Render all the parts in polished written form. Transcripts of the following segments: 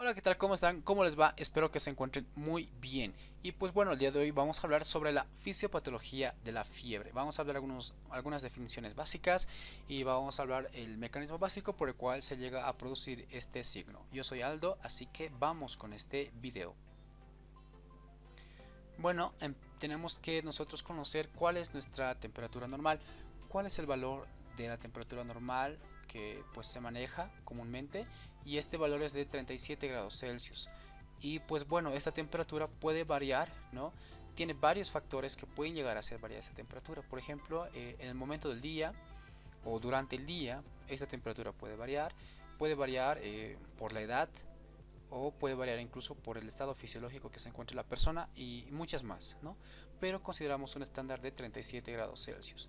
Hola, ¿qué tal? ¿Cómo están? ¿Cómo les va? Espero que se encuentren muy bien. Y pues bueno, el día de hoy vamos a hablar sobre la fisiopatología de la fiebre. Vamos a hablar algunas definiciones básicas y vamos a hablar el mecanismo básico por el cual se llega a producir este signo. Yo soy Aldo, así que vamos con este video. Bueno, tenemos que nosotros conocer cuál es nuestra temperatura normal, cuál es el valor de la temperatura normal que pues se maneja comúnmente, y este valor es de 37 grados Celsius. Y pues bueno, esta temperatura puede variar, ¿no? Tiene varios factores que pueden llegar a hacer variar esa temperatura. Por ejemplo, en el momento del día o durante el día, esta temperatura puede variar por la edad, o puede variar incluso por el estado fisiológico que se encuentre la persona y muchas más, ¿no? Pero consideramos un estándar de 37 grados Celsius.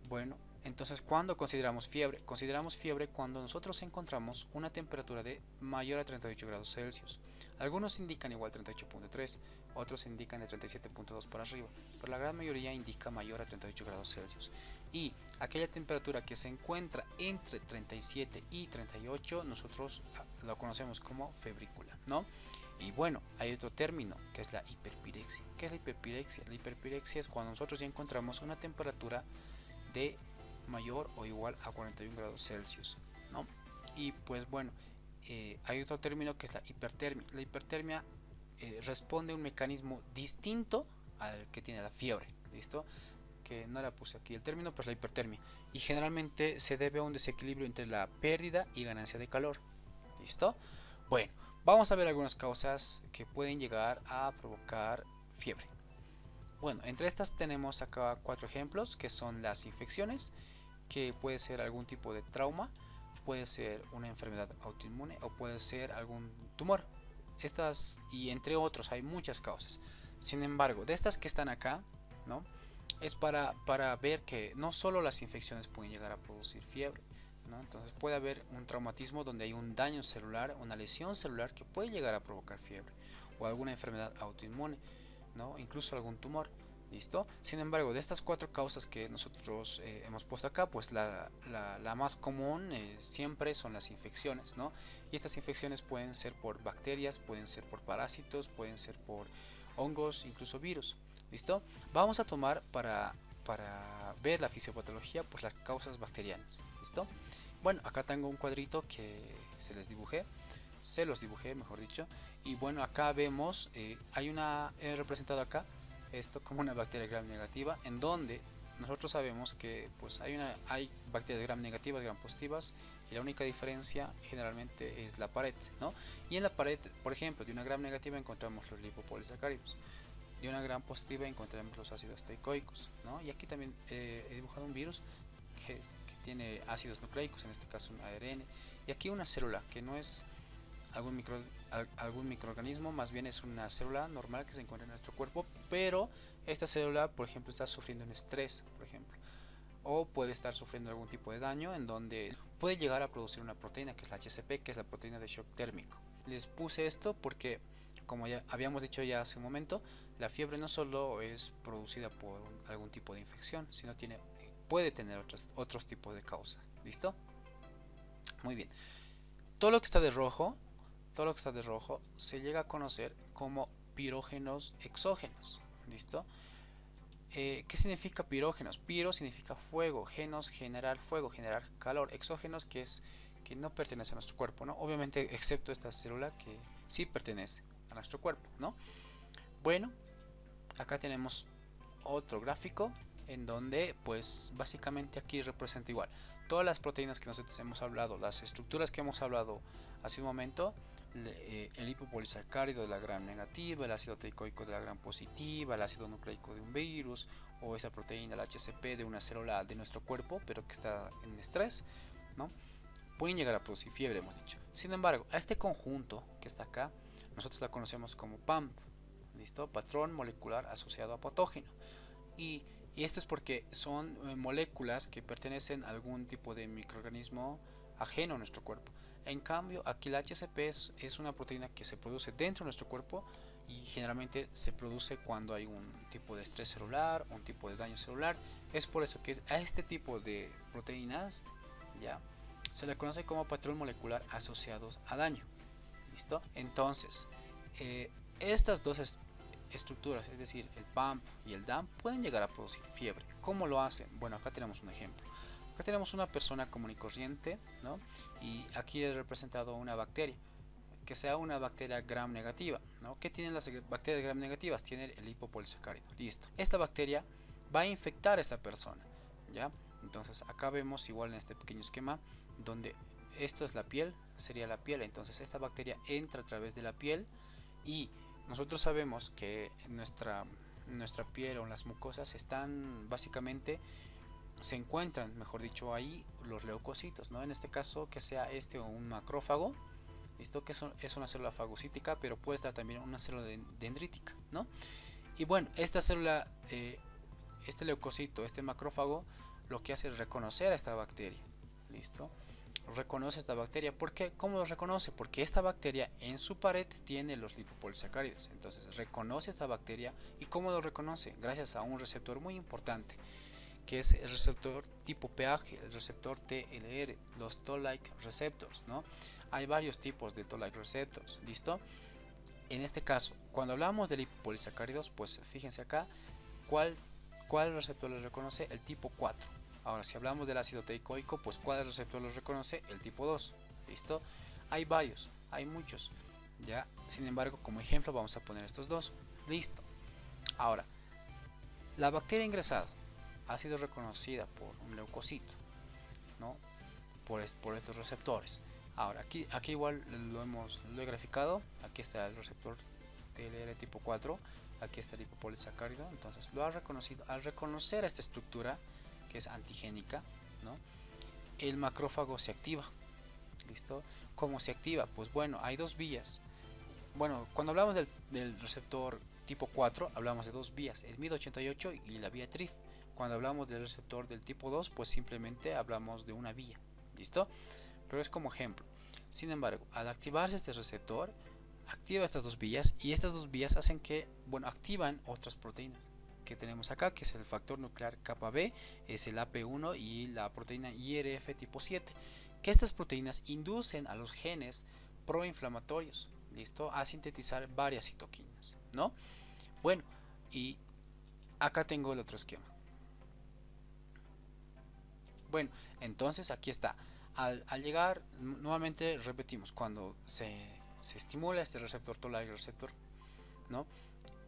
Bueno, entonces, ¿cuándo consideramos fiebre? Consideramos fiebre cuando nosotros encontramos una temperatura de mayor a 38 grados Celsius. Algunos indican igual 38.3, otros indican de 37.2 para arriba, pero la gran mayoría indica mayor a 38 grados Celsius. Y aquella temperatura que se encuentra entre 37 y 38, nosotros lo conocemos como febrícula, ¿no? Y bueno, hay otro término que es la hiperpirexia. ¿Qué es la hiperpirexia? La hiperpirexia es cuando nosotros ya encontramos una temperatura de mayor o igual a 41 grados Celsius, ¿no? Y pues bueno, hay otro término que es la hipertermia. La hipertermia responde a un mecanismo distinto al que tiene la fiebre, ¿listo? Que no la puse aquí el término, pues la hipertermia. Y generalmente se debe a un desequilibrio entre la pérdida y ganancia de calor, ¿listo? Bueno, vamos a ver algunas causas que pueden llegar a provocar fiebre. Bueno, entre estas tenemos acá cuatro ejemplos que son las infecciones, que puede ser algún tipo de trauma, puede ser una enfermedad autoinmune o puede ser algún tumor. Estas y entre otros hay muchas causas. Sin embargo, de estas que están acá, ¿no? Es para ver que no solo las infecciones pueden llegar a producir fiebre, ¿no? Entonces puede haber un traumatismo donde hay un daño celular, una lesión celular que puede llegar a provocar fiebre, o alguna enfermedad autoinmune, ¿no? Incluso algún tumor. ¿Listo? Sin embargo, de estas cuatro causas que nosotros hemos puesto acá, pues la más común siempre son las infecciones, ¿no? Y estas infecciones pueden ser por bacterias, pueden ser por parásitos, pueden ser por hongos, incluso virus. ¿Listo? Vamos a tomar para ver la fisiopatología, pues las causas bacterianas. ¿Listo? Bueno, acá tengo un cuadrito que se los dibujé, mejor dicho. Y bueno, acá vemos, hay una, he representado acá esto como una bacteria gram negativa, en donde nosotros sabemos que pues hay bacterias gram negativas, gram positivas, y la única diferencia generalmente es la pared, ¿no? Y en la pared, por ejemplo, de una gram negativa encontramos los lipopolisacáridos, de una gram positiva encontramos los ácidos teicoicos, ¿no? Y aquí también he dibujado un virus que tiene ácidos nucleicos, en este caso un ARN, y aquí una célula que no es algún microorganismo, más bien es una célula normal que se encuentra en nuestro cuerpo, pero esta célula, por ejemplo, está sufriendo un estrés, por ejemplo, o puede estar sufriendo algún tipo de daño en donde puede llegar a producir una proteína que es la HCP, que es la proteína de shock térmico. Les puse esto porque, como ya habíamos dicho ya hace un momento, la fiebre no solo es producida por algún tipo de infección, sino puede tener otros tipos de causas. ¿Listo? Muy bien. Todo lo que está de rojo, todo lo que está de rojo se llega a conocer como pirógenos exógenos. ¿Listo? ¿Qué significa pirógenos? Piro significa fuego, genos generar fuego, generar calor, exógenos que no pertenece a nuestro cuerpo, ¿no? Obviamente excepto esta célula que sí pertenece a nuestro cuerpo, ¿no? Bueno, acá tenemos otro gráfico en donde pues básicamente aquí representa igual todas las proteínas que nosotros hemos hablado, las estructuras que hemos hablado hace un momento, el lipopolisacárido de la gram negativa, el ácido teicoico de la gram positiva, el ácido nucleico de un virus, o esa proteína, la HCP de una célula de nuestro cuerpo pero que está en estrés, ¿no? Pueden llegar a producir fiebre, hemos dicho. Sin embargo, a este conjunto que está acá, nosotros la conocemos como PAMP, ¿listo? Patrón molecular asociado a patógeno. Y, y esto es porque son moléculas que pertenecen a algún tipo de microorganismo ajeno a nuestro cuerpo. En cambio, aquí la HCP es una proteína que se produce dentro de nuestro cuerpo y generalmente se produce cuando hay un tipo de estrés celular, un tipo de daño celular. Es por eso que a este tipo de proteínas ya se le conoce como patrón molecular asociados a daño. ¿Listo? Entonces, estas dos estructuras, es decir, el pump y el dump, pueden llegar a producir fiebre. ¿Cómo lo hacen? Bueno, acá tenemos un ejemplo. Acá tenemos una persona común y corriente, ¿no? Y aquí es representado una bacteria, que sea una bacteria gram negativa, ¿no? ¿Qué tienen las bacterias gram negativas? Tienen el lipopolisacárido. Listo. Esta bacteria va a infectar a esta persona, ¿ya? Entonces acá vemos igual en este pequeño esquema donde esto es la piel, sería la piel. Entonces esta bacteria entra a través de la piel y nosotros sabemos que nuestra piel o las mucosas están básicamente, se encuentran, mejor dicho, ahí los leucocitos, ¿no? En este caso que sea este o un macrófago, listo, que es una célula fagocítica, pero puede estar también una célula dendrítica, ¿no? Y bueno, esta célula, este leucocito, este macrófago, lo que hace es reconocer a esta bacteria, listo, reconoce esta bacteria. ¿Por qué? ¿Cómo lo reconoce? Porque esta bacteria en su pared tiene los lipopolisacáridos. Entonces reconoce esta bacteria. ¿Y cómo lo reconoce? Gracias a un receptor muy importante, que es el receptor tipo pH, el receptor TLR, los Toll-like receptors, ¿no? Hay varios tipos de Toll-like receptors, ¿listo? En este caso, cuando hablamos de lipopolisacáridos, pues fíjense acá, ¿cuál receptor los reconoce? El tipo 4. Ahora, si hablamos del ácido teicoico, pues ¿cuál receptor los reconoce? El tipo 2. ¿Listo? Hay varios, hay muchos. Ya, sin embargo, como ejemplo vamos a poner estos dos. Listo. Ahora, la bacteria ingresada ha sido reconocida por un leucocito, ¿no? Por estos receptores. Ahora, aquí igual lo he graficado. Aquí está el receptor TLR tipo 4. Aquí está el lipopolisacárido. Entonces lo ha reconocido. Al reconocer esta estructura, que es antigénica, ¿no? El macrófago se activa. ¿Listo? ¿Cómo se activa? Pues bueno, hay dos vías. Bueno, cuando hablamos del receptor tipo 4, hablamos de dos vías, el MID88 y la vía TRIF. Cuando hablamos del receptor del tipo 2, pues simplemente hablamos de una vía. ¿Listo? Pero es como ejemplo. Sin embargo, al activarse este receptor, activa estas dos vías, y estas dos vías hacen que, bueno, activan otras proteínas que tenemos acá, que es el factor nuclear kappa B, es el AP1 y la proteína IRF tipo 7, que estas proteínas inducen a los genes proinflamatorios, ¿listo?, a sintetizar varias citoquinas, ¿no? Bueno, y acá tengo el otro esquema. Bueno, entonces aquí está. Al llegar, nuevamente repetimos, cuando se estimula este receptor Toll-like receptor, ¿no?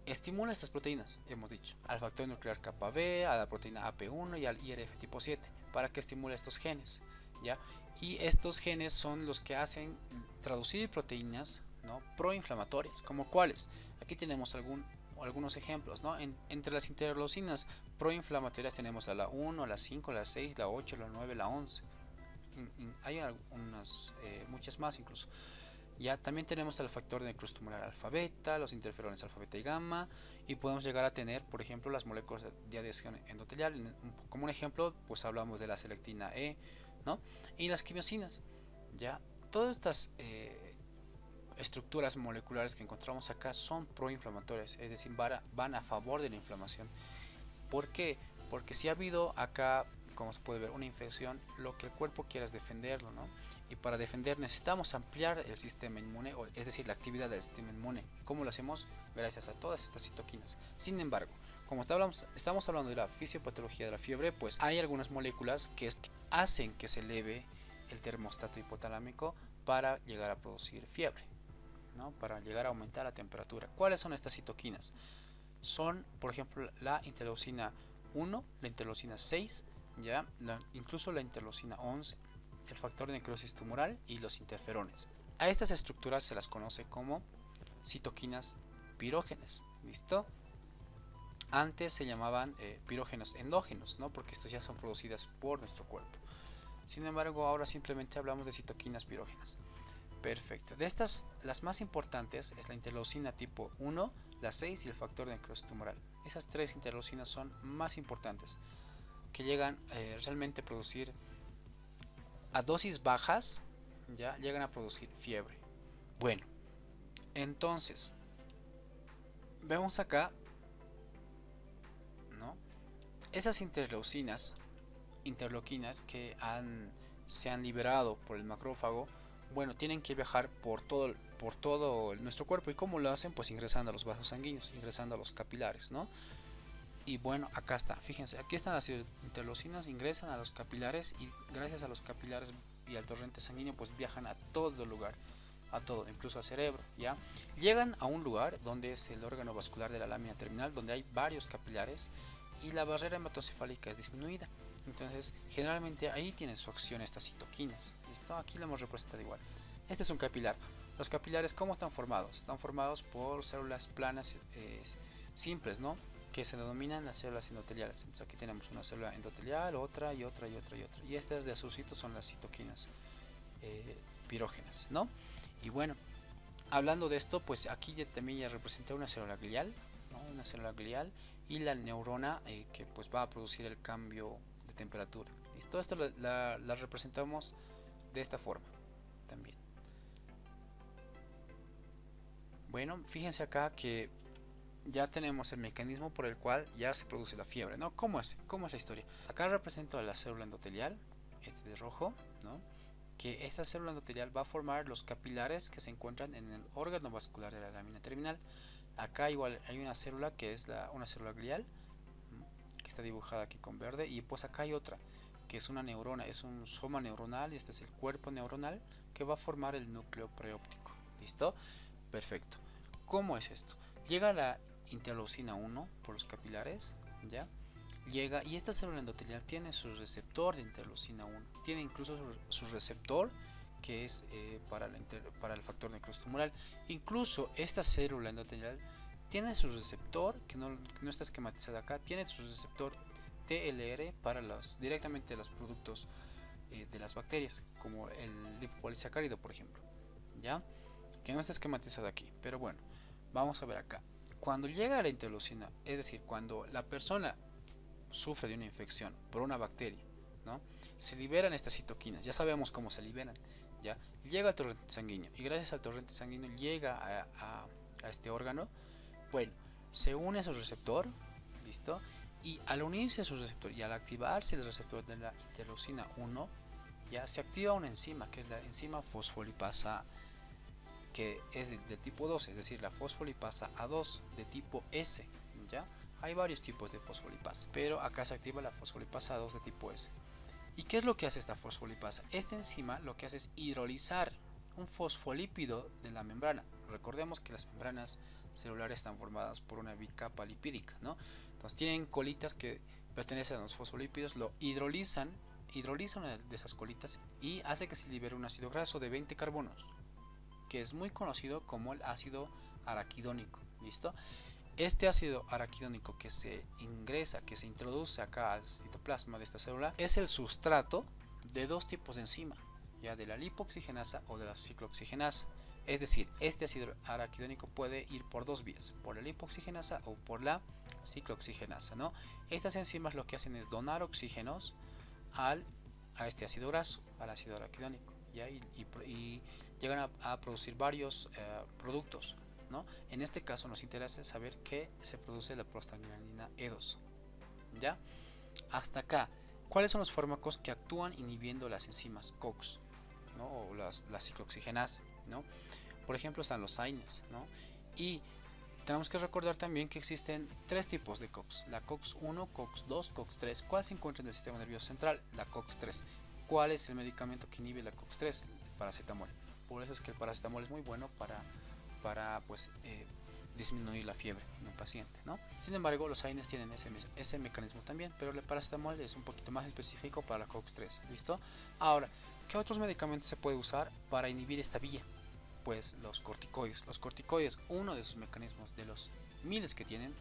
Estimula estas proteínas, hemos dicho, al factor nuclear kappa B, a la proteína AP1 y al IRF tipo 7, para que estimule estos genes, ¿ya? Y estos genes son los que hacen traducir proteínas, ¿no?, proinflamatorias, como cuáles. Aquí tenemos algunos ejemplos, ¿no? Entre las interleucinas proinflamatorias tenemos a la 1, la 5, la 6, la 8, la 9, la 11. Hay algunas, muchas más incluso. Ya también tenemos el factor de tumoral alfa beta, los interferones alfa beta y gamma, y podemos llegar a tener, por ejemplo, las moléculas de adhesión endotelial. Como un ejemplo, pues hablamos de la selectina E, ¿no? Y las quimiosinas. Ya todas estas estructuras moleculares que encontramos acá son proinflamatorias, es decir, van a favor de la inflamación. ¿Por qué? Porque si ha habido acá, como se puede ver, una infección, lo que el cuerpo quiere es defenderlo, ¿no? Y para defender necesitamos ampliar el sistema inmune, es decir, la actividad del sistema inmune. ¿Cómo lo hacemos? Gracias a todas estas citoquinas. Sin embargo, como estamos hablando de la fisiopatología de la fiebre, pues hay algunas moléculas que hacen que se eleve el termostato hipotalámico para llegar a producir fiebre, ¿no? Para llegar a aumentar la temperatura. ¿Cuáles son estas citoquinas? Son, por ejemplo, la interleucina 1, la interleucina 6, ¿ya? Incluso la interleucina 11, el factor de necrosis tumoral y los interferones. A estas estructuras se las conoce como citoquinas pirógenas, ¿listo? Antes se llamaban pirógenos endógenos, ¿no? Porque estas ya son producidas por nuestro cuerpo. Sin embargo, ahora simplemente hablamos de citoquinas pirógenas. Perfecto. De estas, las más importantes es la interleucina tipo 1, la 6 y el factor de necrosis tumoral. Esas tres interleucinas son más importantes, que llegan realmente a producir a dosis bajas, ya llegan a producir fiebre. Bueno, entonces vemos acá, ¿no?, esas interleuquinas que se han liberado por el macrófago, bueno, tienen que viajar por todo nuestro cuerpo. ¿Y cómo lo hacen? Pues ingresando a los vasos sanguíneos, ingresando a los capilares, ¿no? Y bueno, acá está, fíjense, aquí están las interleucinas, ingresan a los capilares y gracias a los capilares y al torrente sanguíneo pues viajan a todo lugar, a todo, incluso al cerebro, ¿ya? Llegan a un lugar donde es el órgano vascular de la lámina terminal, donde hay varios capilares y la barrera hematocefálica es disminuida. Entonces, generalmente ahí tienen su acción estas citoquinas. ¿Listo? Aquí lo hemos representado igual. Este es un capilar. Los capilares, ¿cómo están formados? Están formados por células planas simples, ¿no? Que se denominan las células endoteliales. Entonces aquí tenemos una célula endotelial, otra y otra y otra y otra. Y estas de azulcito son las citoquinas pirógenas, ¿no? Y bueno, hablando de esto, pues aquí también ya representa una célula glial, ¿no? Una célula glial y la neurona que pues va a producir el cambio de temperatura. ¿Listo? Esto la representamos de esta forma también. Bueno, fíjense acá que ya tenemos el mecanismo por el cual ya se produce la fiebre, ¿no? ¿Cómo es? ¿Cómo es la historia? Acá represento a la célula endotelial, este de rojo, ¿no? Que esta célula endotelial va a formar los capilares que se encuentran en el órgano vascular de la lámina terminal. Acá igual hay una célula que es una célula glial, que está dibujada aquí con verde, y pues acá hay otra, que es una neurona, es un soma neuronal, y este es el cuerpo neuronal que va a formar el núcleo preóptico. ¿Listo? Perfecto. ¿Cómo es esto? Llega la interleucina 1 por los capilares, ¿ya? Llega y esta célula endotelial tiene su receptor de interleucina 1, tiene incluso su receptor que es para el factor necrotumoral. Incluso esta célula endotelial tiene su receptor, que no está esquematizada acá, tiene su receptor TLR para directamente los productos de las bacterias, como el lipopolisacárido, por ejemplo, ¿ya? Que no está esquematizado aquí, pero bueno, vamos a ver acá. Cuando llega a la interleucina, es decir, cuando la persona sufre de una infección por una bacteria, ¿no? Se liberan estas citoquinas, ya sabemos cómo se liberan, ¿ya? Llega al torrente sanguíneo y gracias al torrente sanguíneo llega a este órgano, bueno, se une a su receptor, ¿listo? Y al unirse a su receptor y al activarse el receptor de la interleucina 1, ya se activa una enzima, que es la enzima fosfolipasa, que es de tipo 2, es decir, la fosfolipasa A2 de tipo S, ¿ya? Hay varios tipos de fosfolipasa, pero acá se activa la fosfolipasa A2 de tipo S. ¿Y qué es lo que hace esta fosfolipasa? Esta enzima lo que hace es hidrolizar un fosfolípido de la membrana. Recordemos que las membranas celulares están formadas por una bicapa lipídica, ¿no? Entonces tienen colitas que pertenecen a los fosfolípidos, lo hidrolizan una de esas colitas y hace que se libere un ácido graso de 20 carbonos, que es muy conocido como el ácido araquidónico. ¿Listo? Este ácido araquidónico que se ingresa, que se introduce acá al citoplasma de esta célula, es el sustrato de dos tipos de enzima, ya de la lipoxigenasa o de la ciclooxigenasa. Es decir, este ácido araquidónico puede ir por dos vías, por la lipoxigenasa o por la ciclooxigenasa, ¿no? Estas enzimas lo que hacen es donar oxígenos a este ácido graso, al ácido araquidónico, ¿ya? Y llegan a producir varios productos, ¿no? En este caso nos interesa saber que se produce la prostaglandina E2, ¿ya? Hasta acá, ¿cuáles son los fármacos que actúan inhibiendo las enzimas COX, ¿no? O la ciclooxigenasa, ¿no? Por ejemplo están los AINES, ¿no? Y tenemos que recordar también que existen tres tipos de COX, la COX-1, COX-2, COX-3. ¿Cuál se encuentra en el sistema nervioso central? La COX-3. ¿Cuál es el medicamento que inhibe la COX-3? El paracetamol. Por eso es que el paracetamol es muy bueno para pues, disminuir la fiebre en un paciente, ¿no? Sin embargo, los AINES tienen ese mecanismo también, pero el paracetamol es un poquito más específico para la COX-3, ¿listo? Ahora, ¿qué otros medicamentos se puede usar para inhibir esta vía? Pues los corticoides. Los corticoides, uno de sus mecanismos de los miles que tienen,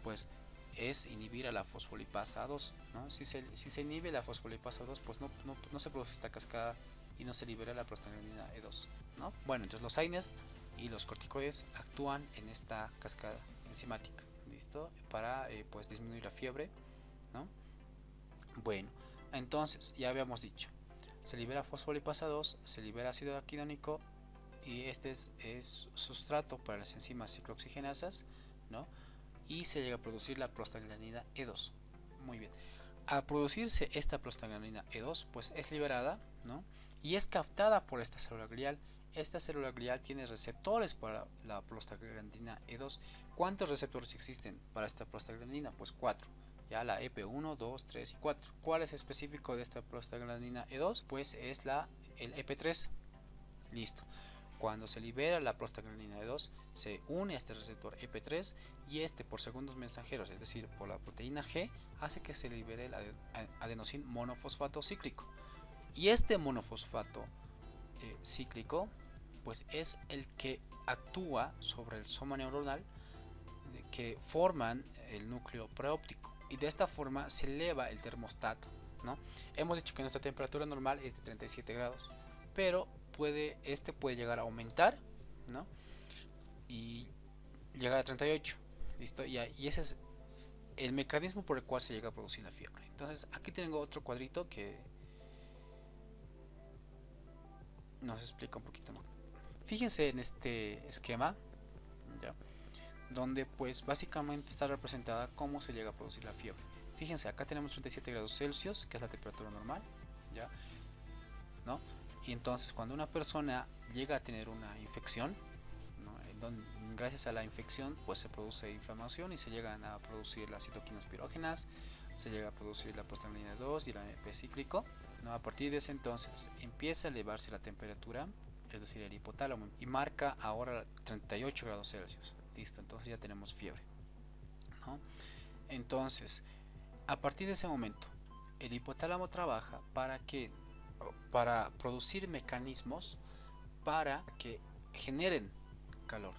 pues es inhibir a la fosfolipasa 2, ¿no? Si se inhibe la fosfolipasa 2, pues no se produce esta cascada y no se libera la prostaglandina E2, ¿no? Bueno, entonces los AINES y los corticoides actúan en esta cascada enzimática, ¿listo? Para pues disminuir la fiebre, ¿no? Bueno, entonces ya habíamos dicho, se libera fosfolipasa 2, se libera ácido araquidónico y este es sustrato para las enzimas ciclooxigenasas, ¿no? Y se llega a producir la prostaglandina E2. Muy bien. Al producirse esta prostaglandina E2, pues es liberada, ¿no? y es captada por esta célula glial. Esta célula glial tiene receptores para la prostaglandina E2. ¿Cuántos receptores existen para esta prostaglandina? Pues 4. Ya la EP1, 2, 3 y 4. ¿Cuál es específico de esta prostaglandina E2? Pues es el EP3. Listo. Cuando se libera la prostaglandina E2, se une a este receptor EP3 y este por segundos mensajeros, es decir, por la proteína G, hace que se libere el adenosín monofosfato cíclico. Y este monofosfato cíclico pues es el que actúa sobre el soma neuronal que forman el núcleo preóptico, y de esta forma se eleva el termostato, ¿no? Hemos dicho que nuestra temperatura normal es de 37 grados, pero este puede llegar a aumentar, ¿no? Y llegar a 38. ¿Listo? Y ese es el mecanismo por el cual se llega a producir la fiebre. Entonces aquí tengo otro cuadrito que nos explica un poquito más. Fíjense en este esquema, ¿ya? Donde pues básicamente está representada cómo se llega a producir la fiebre. Fíjense, acá tenemos 37 grados Celsius, que es la temperatura normal, ¿ya? ¿No? Y entonces cuando una persona llega a tener una infección, ¿no? Gracias a la infección pues se produce inflamación y se llegan a producir las citoquinas pirógenas, se llega a producir la prostaglandina 2 y el AMP cíclico, ¿no? A partir de ese entonces empieza a elevarse la temperatura, es decir, el hipotálamo, y marca ahora 38 grados Celsius. Listo, entonces ya tenemos fiebre, ¿no? Entonces, a partir de ese momento, el hipotálamo trabaja para producir mecanismos para que generen calor,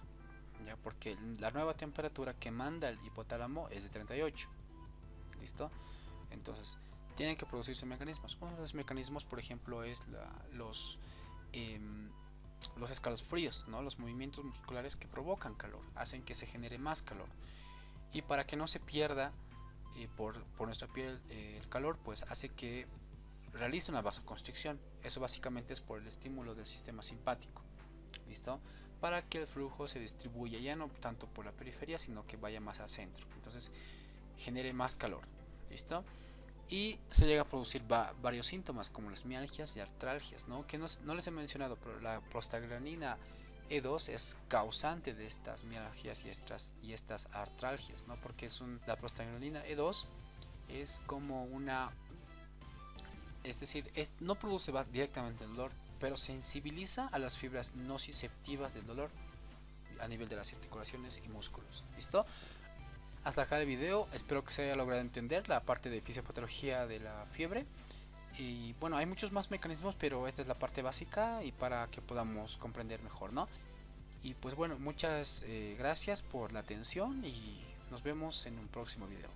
ya, porque la nueva temperatura que manda el hipotálamo es de 38. ¿Listo? Entonces, tienen que producirse mecanismos. Uno de los mecanismos, por ejemplo, es los escalofríos, ¿no? Los movimientos musculares que provocan calor, hacen que se genere más calor. Y para que no se pierda por nuestra piel el calor, pues hace que realice una vasoconstricción. Eso básicamente es por el estímulo del sistema simpático. ¿Listo? Para que el flujo se distribuya ya no tanto por la periferia, sino que vaya más al centro. Entonces genere más calor. ¿Listo? Y se llega a producir varios síntomas como las mialgias y artralgias, ¿no? Que no les he mencionado, pero la prostaglandina E2 es causante de estas mialgias y estas artralgias, ¿no? Porque la prostaglandina E2 es como es decir, no produce directamente el dolor, pero sensibiliza a las fibras nociceptivas del dolor a nivel de las articulaciones y músculos. ¿Listo? Hasta acá el video, espero que se haya logrado entender la parte de fisiopatología de la fiebre. Y bueno, hay muchos más mecanismos, pero esta es la parte básica y para que podamos comprender mejor, ¿no? Y pues bueno, muchas gracias por la atención y nos vemos en un próximo video.